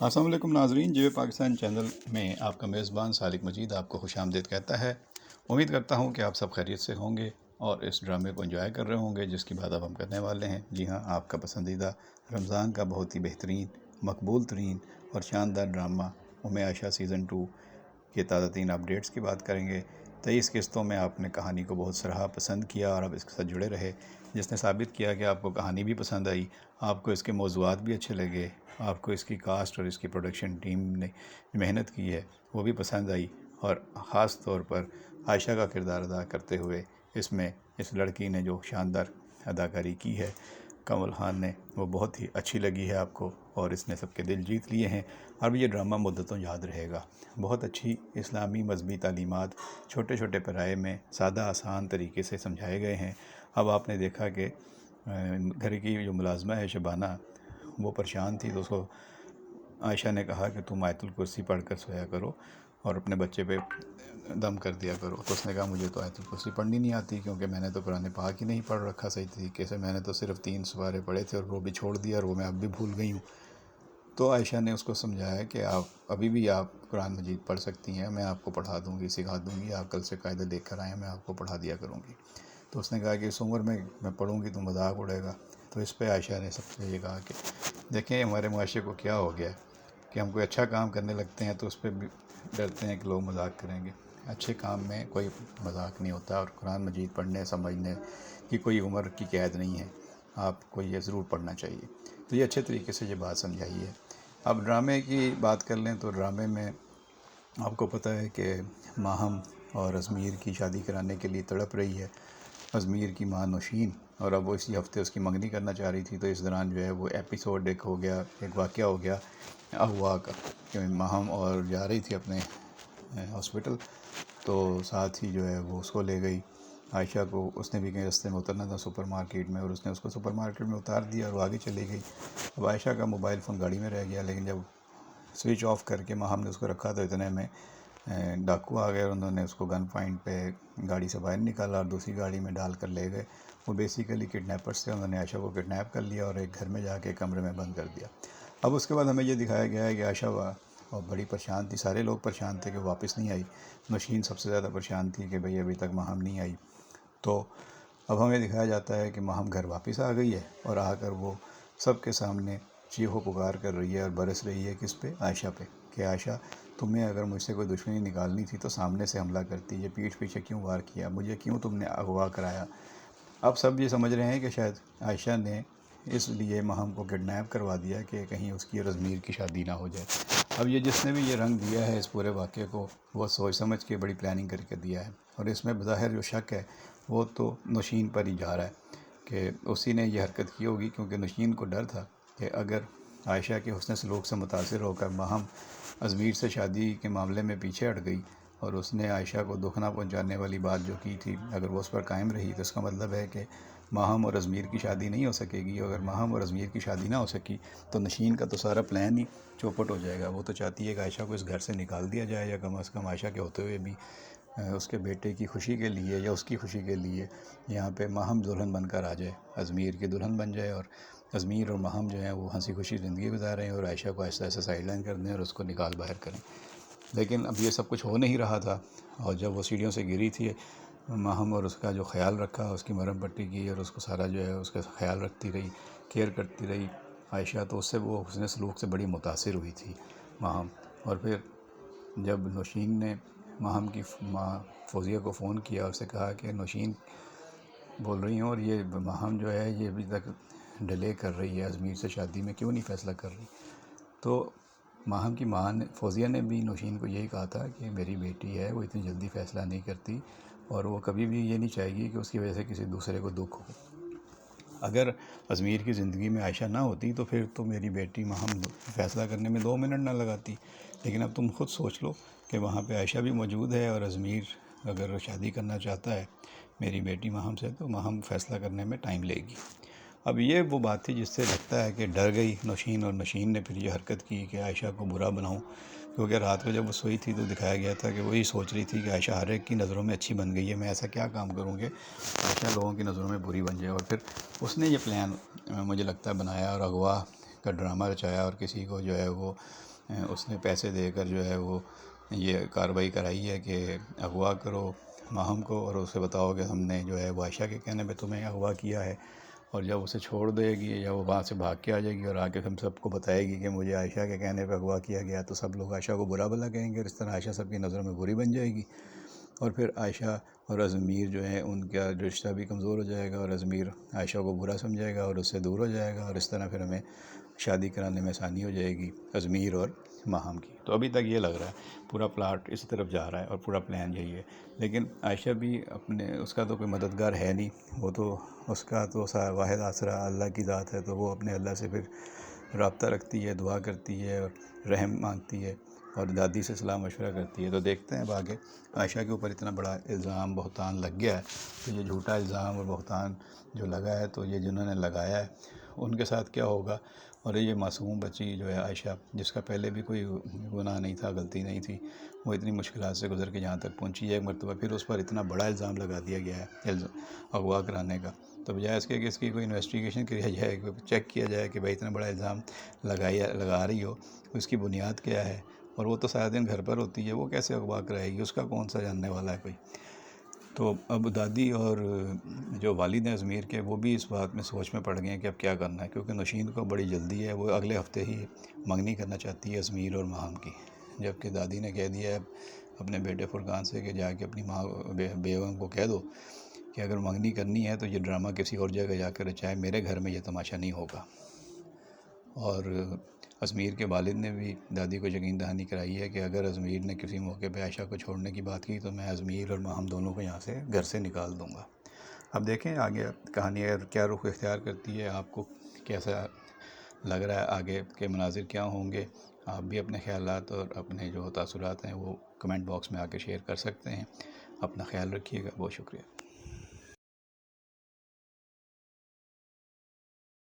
السلام علیکم ناظرین، جے پاکستان چینل میں آپ کا میزبان سالک مجید آپ کو خوش آمدید کہتا ہے۔ امید کرتا ہوں کہ آپ سب خیریت سے ہوں گے اور اس ڈرامے کو انجوائے کر رہے ہوں گے جس کی بات اب ہم کرنے والے ہیں۔ جی ہاں، آپ کا پسندیدہ رمضان کا بہت ہی بہترین، مقبول ترین اور شاندار ڈرامہ ام عائشہ سیزن 2 کے تازہ ترین اپڈیٹس کی بات کریں گے۔ 23 قسطوں میں آپ نے کہانی کو بہت سراہا، پسند کیا اور آپ اس کے ساتھ جڑے رہے، جس نے ثابت کیا کہ آپ کو کہانی بھی پسند آئی، آپ کو اس کے موضوعات بھی اچھے لگے، آپ کو اس کی کاسٹ اور اس کی پروڈکشن ٹیم نے محنت کی ہے وہ بھی پسند آئی، اور خاص طور پر عائشہ کا کردار ادا کرتے ہوئے اس میں اس لڑکی نے جو شاندار اداکاری کی ہے کمل خان نے، وہ بہت ہی اچھی لگی ہے آپ کو، اور اس نے سب کے دل جیت لیے ہیں۔ اب یہ ڈرامہ مدتوں یاد رہے گا۔ بہت اچھی اسلامی مذہبی تعلیمات چھوٹے چھوٹے پیرائے میں سادہ آسان طریقے سے سمجھائے گئے ہیں۔ اب آپ نے دیکھا کہ گھر کی جو ملازمہ ہے شبانہ، وہ پریشان تھی، تو اس کو عائشہ نے کہا کہ تم آیت الکرسی پڑھ کر سویا کرو اور اپنے بچے پہ دم کر دیا کرو۔ تو اس نے کہا مجھے تو آیت الکرسی پڑھنی نہیں آتی، کیونکہ میں نے تو قرآن پاک ہی نہیں پڑھ رکھا صحیح طریقے سے، میں نے تو صرف 3 سپارے پڑھے تھے اور وہ بھی چھوڑ دیا، اور وہ میں اب بھی بھول گئی ہوں۔ تو عائشہ نے اس کو سمجھایا کہ آپ ابھی بھی آپ قرآن مجید پڑھ سکتی ہیں، میں آپ کو پڑھا دوں گی، سکھا دوں گی، آپ کل سے قاعدہ دیکھ کر آئیں، میں آپ کو پڑھا دیا کروں گی۔ تو اس نے کہا کہ اس عمر میں پڑھوں گی تو مذاق اڑے گا۔ تو اس پہ عائشہ نے سب سے یہ کہا کہ دیکھیں ہمارے معاشرے کو کیا ہو گیا ہے کہ ہم کوئی اچھا کام کرنے لگتے ہیں تو اس پہ بھی ڈرتے ہیں کہ لوگ مذاق کریں گے۔ اچھے کام میں کوئی مذاق نہیں ہوتا، اور قرآن مجید پڑھنے سمجھنے کی کوئی عمر کی قید نہیں ہے، آپ کو یہ ضرور پڑھنا چاہیے۔ تو یہ اچھے طریقے سے یہ بات سمجھائی ہے۔ اب ڈرامے کی بات کر لیں تو ڈرامے میں آپ کو پتہ ہے کہ ماہم اور ازمیر کی شادی کرانے کے لیے تڑپ رہی ہے، ازمیر کی ماں نوشین، اور اب وہ اسی ہفتے اس کی منگنی کرنا چاہ رہی تھی۔ تو اس دوران جو ہے وہ ایپیسوڈ ایک واقعہ ہو گیا اغوا کا، کہ ماہم اور جا رہی تھی اپنے ہاسپٹل، تو ساتھ ہی جو ہے وہ اس کو لے گئی عائشہ کو، اس نے بھی کہیں رستے میں اترنا تھا سپر مارکیٹ میں، اور اس نے اس کو سپر مارکیٹ میں اتار دیا اور وہ آگے چلی گئی۔ اب عائشہ کا موبائل فون گاڑی میں رہ گیا، لیکن جب سوئچ آف کر کے ماہم نے اس کو رکھا تو اتنے میں ڈاکو آ گئے، اور انہوں نے اس کو گن پوائنٹ پہ گاڑی سے باہر نکالا اور دوسری گاڑی میں ڈال کر لے گئے۔ وہ بیسیکلی کڈنیپرس تھے، انہوں نے عائشہ کو کڈنیپ کر لیا اور ایک گھر میں جا کے کمرے میں بند کر دیا۔ اب اس کے بعد ہمیں یہ دکھایا گیا ہے کہ عائشہ اور بڑی پریشان تھی، سارے لوگ پریشان تھے کہ وہ واپس نہیں آئی، نوشین سب سے زیادہ پریشان تھی کہ بھئی ابھی تک ماہم نہیں آئی۔ تو اب ہمیں دکھایا جاتا ہے کہ ماہم گھر واپس آ گئی ہے، اور آ کر وہ سب کے سامنے چیخ و پکار کر رہی ہے اور برس رہی ہے کس پہ؟ عائشہ پہ، کہ عائشہ تمہیں اگر مجھ سے کوئی دشمنی نکالنی تھی تو سامنے سے حملہ کرتی، یہ پیٹھ پیچھے کیوں وار کیا، مجھے کیوں تم نے اغوا کرایا۔ اب سب یہ سمجھ رہے ہیں کہ شاید عائشہ نے اس لیے ماہم کو کڈنیپ کروا دیا کہ کہیں اس کی اور ازمیر کی شادی نہ ہو جائے۔ اب یہ جس نے بھی یہ رنگ دیا ہے اس پورے واقعے کو، وہ سوچ سمجھ کے بڑی پلاننگ کر کے دیا ہے، اور اس میں بظاہر جو شک ہے وہ تو نوشین پر ہی جا رہا ہے کہ اسی نے یہ حرکت کی ہوگی، کیونکہ نوشین کو ڈر تھا کہ اگر عائشہ کے حسن سلوک سے متاثر ہو کر ماہم ازمیر سے شادی کے معاملے میں پیچھے ہٹ گئی، اور اس نے عائشہ کو دکھ نہ پہنچانے والی بات جو کی تھی اگر وہ اس پر قائم رہی، تو اس کا مطلب ہے کہ ماہم اور ازمیر کی شادی نہیں ہو سکے گی۔ اگر ماہم اور ازمیر کی شادی نہ ہو سکی تو نشین کا تو سارا پلان ہی چوپٹ ہو جائے گا۔ وہ تو چاہتی ہے کہ عائشہ کو اس گھر سے نکال دیا جائے، یا کم از کم عائشہ کے ہوتے ہوئے بھی اس کے بیٹے کی خوشی کے لیے یا اس کی خوشی کے لیے یہاں پہ ماہم دلہن بن کر آ جائے، ازمیر کی دلہن بن جائے، اور ازمیر اور ماہم جو ہیں وہ ہنسی خوشی زندگی گزاریں اور عائشہ کو آہستہ آہستہ سائڈ لائن کر دیں اور اس کو نکال باہر کریں۔ لیکن اب یہ سب کچھ ہو نہیں رہا تھا، اور جب وہ سیڑھیوں سے گری تھی ماہم، اور اس کا جو خیال رکھا، اس کی مرہم پٹی کی، اور اس کو سارا جو ہے اس کا خیال رکھتی رہی، کیئر کرتی رہی عائشہ، تو اس سے وہ حسن سلوک سے بڑی متاثر ہوئی تھی ماہم۔ اور پھر جب نوشین نے ماہم کی ماں فوزیہ کو فون کیا اور اسے کہا کہ نوشین بول رہی ہوں اور یہ ماہم جو ہے یہ ابھی تک ڈیلے کر رہی ہے ازمیر سے شادی میں، کیوں نہیں فیصلہ کر رہی، تو ماہم کی ماں نے فوزیہ نے بھی نوشین کو یہی کہا تھا کہ میری بیٹی ہے، وہ اتنی جلدی فیصلہ نہیں کرتی، اور وہ کبھی بھی یہ نہیں چاہے گی کہ اس کی وجہ سے کسی دوسرے کو دکھ ہو۔ اگر ازمیر کی زندگی میں عائشہ نہ ہوتی تو پھر تو میری بیٹی ماہم فیصلہ کرنے میں 2 منٹ نہ لگاتی، لیکن اب تم خود سوچ لو کہ وہاں پہ عائشہ بھی موجود ہے، اور ازمیر اگر شادی کرنا چاہتا ہے میری بیٹی ماہم سے تو ماہم فیصلہ کرنے میں ٹائم لے گی۔ اب یہ وہ بات تھی جس سے لگتا ہے کہ ڈر گئی نوشین، اور نوشین نے پھر یہ حرکت کی کہ عائشہ کو برا بناؤں، کیونکہ رات کو جب وہ سوئی تھی تو دکھایا گیا تھا کہ وہی سوچ رہی تھی کہ عائشہ ہر ایک کی نظروں میں اچھی بن گئی ہے، میں ایسا کیا کام کروں کہ عائشہ لوگوں کی نظروں میں بری بن جائے، اور پھر اس نے یہ پلان مجھے لگتا ہے بنایا اور اغوا کا ڈرامہ رچایا اور کسی کو جو ہے وہ اس نے پیسے دے کر جو ہے وہ یہ کارروائی کرائی ہے کہ اغوا کرو ماہم کو اور اسے بتاؤ کہ ہم نے جو ہے وہ عائشہ کے کہنے پہ تمہیں اغوا کیا ہے، اور جب اسے چھوڑ دے گی یا وہ وہاں سے بھاگ کے آ جائے گی اور آ کے ہم سب کو بتائے گی کہ مجھے عائشہ کے کہنے پہ اغوا کیا گیا، تو سب لوگ عائشہ کو برا بھلا کہیں گے اور اس طرح عائشہ سب کی نظروں میں بری بن جائے گی، اور پھر عائشہ اور ازمیر جو ہے ان کا رشتہ بھی کمزور ہو جائے گا اور ازمیر عائشہ کو برا سمجھے گا اور اس سے دور ہو جائے گا، اور اس طرح پھر ہمیں شادی کرانے میں آسانی ہو جائے گی ازمیر اور ماہم کی۔ تو ابھی تک یہ لگ رہا ہے پورا پلاٹ اسی طرف جا رہا ہے اور پورا پلان یہی ہے، لیکن عائشہ بھی اپنے اس کا تو کوئی مددگار ہے نہیں، وہ تو اس کا تو واحد آسرا اللہ کی ذات ہے، تو وہ اپنے اللہ سے پھر رابطہ رکھتی ہے، دعا کرتی ہے اور رحم مانگتی ہے اور دادی سے صلاح مشورہ کرتی ہے۔ تو دیکھتے ہیں اب آگے عائشہ کے اوپر اتنا بڑا الزام بہتان لگ گیا ہے، تو یہ جھوٹا الزام اور بہتان جو لگا ہے، تو یہ جنہوں نے لگایا ہے ان کے ساتھ کیا ہوگا، اور یہ معصوم بچی جو ہے عائشہ، جس کا پہلے بھی کوئی گناہ نہیں تھا، غلطی نہیں تھی، وہ اتنی مشکلات سے گزر کے جہاں تک پہنچی ہے، ایک مرتبہ پھر اس پر اتنا بڑا الزام لگا دیا گیا ہے اغوا کرانے کا، تو بجائے اس کے کہ اس کی کوئی انویسٹیگیشن کیا جائے، چیک کیا جائے کہ بھائی اتنا بڑا الزام لگا رہی ہو، اس کی بنیاد کیا ہے، اور وہ تو سارا دن گھر پر ہوتی ہے، وہ کیسے اغوا کرائے گی، اس کا کون سا جاننے والا ہے کوئی۔ تو اب دادی اور جو والد ہیں ازمیر کے، وہ بھی اس بات میں سوچ میں پڑ گئے ہیں کہ اب کیا کرنا ہے، کیونکہ نوشین کو بڑی جلدی ہے، وہ اگلے ہفتے ہی منگنی کرنا چاہتی ہے ازمیر اور ماہم کی، جبکہ دادی نے کہہ دیا ہے اپنے بیٹے فرقان سے کہ جا کے اپنی ماں بیگم کو کہہ دو کہ اگر منگنی کرنی ہے تو یہ ڈرامہ کسی اور جگہ جا کر رچائے، میرے گھر میں یہ تماشا نہیں ہوگا۔ اور ازمیر کے والد نے بھی دادی کو یقین دہانی کرائی ہے کہ اگر ازمیر نے کسی موقع پہ عائشہ کو چھوڑنے کی بات کی تو میں ازمیر اور ماہم دونوں کو یہاں سے گھر سے نکال دوں گا۔ اب دیکھیں آگے کہانی کیا رخ اختیار کرتی ہے، آپ کو کیسا لگ رہا ہے، آگے کے مناظر کیا ہوں گے۔ آپ بھی اپنے خیالات اور اپنے جو تاثرات ہیں وہ کمنٹ باکس میں آ کے شیئر کر سکتے ہیں۔ اپنا خیال رکھیے گا، بہت شکریہ۔